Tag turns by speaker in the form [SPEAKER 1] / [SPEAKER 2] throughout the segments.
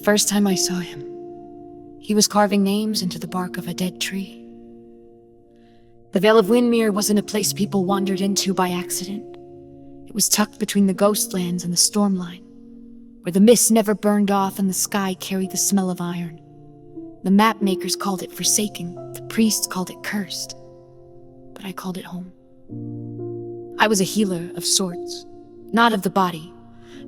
[SPEAKER 1] First time I saw him, he was carving names into the bark of a dead tree. The Vale of Windmere wasn't a place people wandered into by accident. It was tucked between the ghostlands and the stormline, where the mist never burned off and the sky carried the smell of iron. The mapmakers called it forsaken, the priests called it cursed, but I called it home. I was a healer of sorts, not of the body,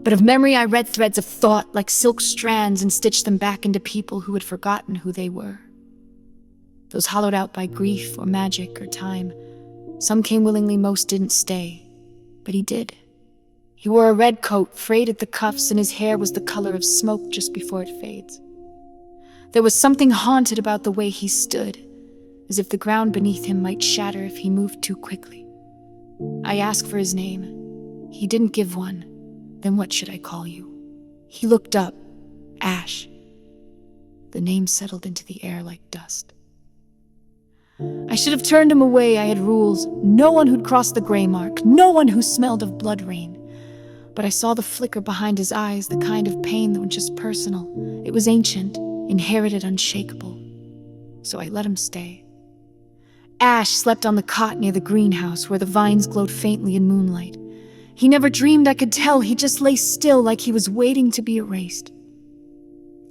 [SPEAKER 1] but of memory. I read threads of thought like silk strands and stitched them back into people who had forgotten who they were. Those hollowed out by grief or magic or time. Some came willingly, most didn't stay, but he did. He wore a red coat, frayed at the cuffs, and his hair was the color of smoke just before it fades. There was something haunted about the way he stood, as if the ground beneath him might shatter if he moved too quickly. I asked for his name. He didn't give one. Then what should I call you? He looked up. Ash. The name settled into the air like dust. I should have turned him away. I had rules. No one who'd crossed the gray mark. No one who smelled of blood rain. But I saw the flicker behind his eyes, the kind of pain that was just personal. It was ancient, inherited, unshakable. So I let him stay. Ash slept on the cot near the greenhouse where the vines glowed faintly in moonlight. He never dreamed I could tell. He just lay still like he was waiting to be erased.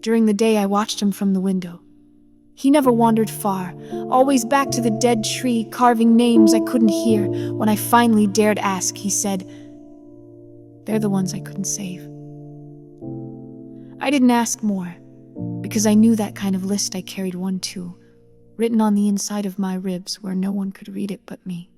[SPEAKER 1] During the day, I watched him from the window. He never wandered far, always back to the dead tree, carving names I couldn't hear. When I finally dared ask, he said, "They're the ones I couldn't save." I didn't ask more, because I knew that kind of list I carried one too, written on the inside of my ribs where no one could read it but me.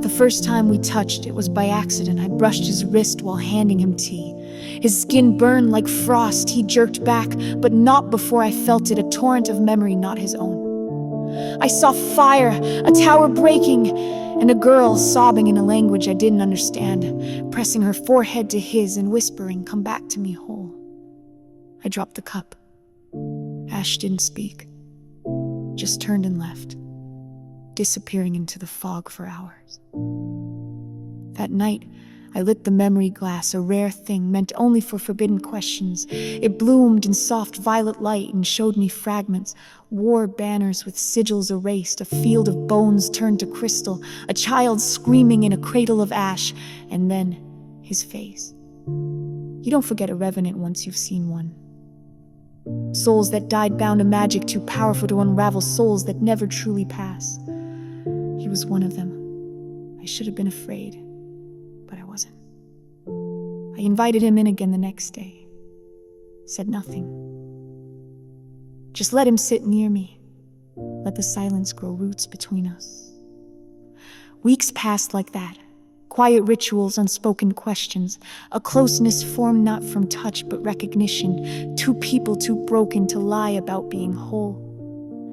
[SPEAKER 1] The first time we touched, it was by accident. I brushed his wrist while handing him tea. His skin burned like frost. He jerked back, but not before I felt it, a torrent of memory not his own. I saw fire, a tower breaking, and a girl sobbing in a language I didn't understand, pressing her forehead to his and whispering, "Come back to me whole." I dropped the cup. Ash didn't speak, just turned and left, disappearing into the fog for hours. That night, I lit the memory glass, a rare thing meant only for forbidden questions. It bloomed in soft violet light and showed me fragments, war banners with sigils erased, a field of bones turned to crystal, a child screaming in a cradle of ash, and then his face. You don't forget a revenant once you've seen one. Souls that died bound to magic too powerful to unravel, souls that never truly pass. He was one of them. I should have been afraid, but I wasn't. I invited him in again the next day. Said nothing. Just let him sit near me. Let the silence grow roots between us. Weeks passed like that. Quiet rituals, unspoken questions. A closeness formed not from touch but recognition. Two people too broken to lie about being whole.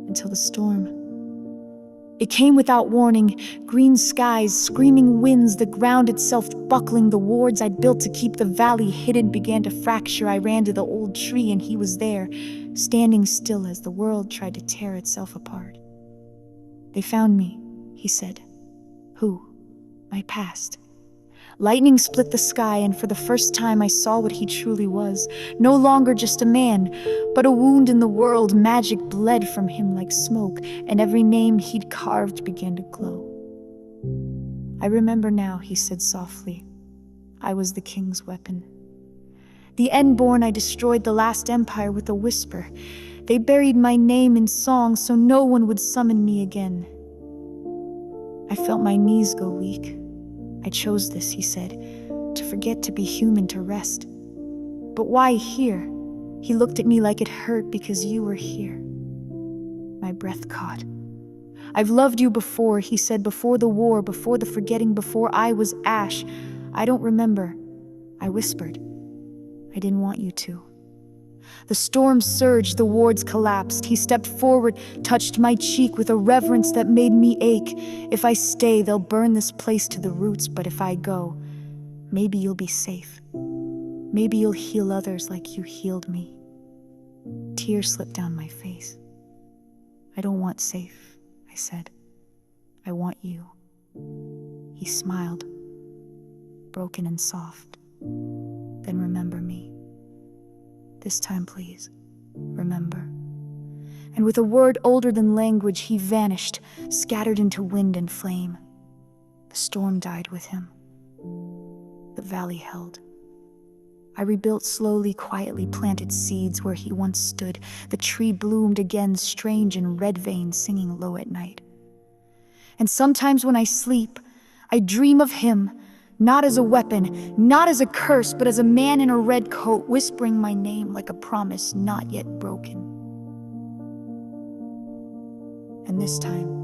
[SPEAKER 1] Until the storm. It came without warning, green skies, screaming winds, the ground itself buckling. The wards I'd built to keep the valley hidden began to fracture. I ran to the old tree and he was there, standing still as the world tried to tear itself apart. "They found me," he said. "Who?" "My past." Lightning split the sky, and for the first time I saw what he truly was. No longer just a man, but a wound in the world. Magic bled from him like smoke, and every name he'd carved began to glow. "I remember now," he said softly. "I was the king's weapon. The Endborn, I destroyed the last empire with a whisper. They buried my name in song so no one would summon me again." I felt my knees go weak. "I chose this," he said, "to forget, to be human, to rest. But why here?" He looked at me like it hurt because you were here. My breath caught. "I've loved you before," he said, "before the war, before the forgetting, before I was Ash. I don't remember." I whispered. "I didn't want you to." The storm surged, the wards collapsed. He stepped forward, touched my cheek with a reverence that made me ache. "If I stay, they'll burn this place to the roots, but if I go, maybe you'll be safe. Maybe you'll heal others like you healed me." Tears slipped down my face. "I don't want safe," I said. "I want you." He smiled, broken and soft. "Then remember me."
[SPEAKER 2] This time, please, remember." And with a word older than language, he vanished, scattered into wind and flame. The storm died with him. The valley held. I rebuilt slowly, quietly, planted seeds where he once stood. The tree bloomed again, strange and red veined, singing low at night. And sometimes when I sleep, I dream of him, not as a weapon, not as a curse, but as a man in a red coat, whispering my name like a promise not yet broken. And this time,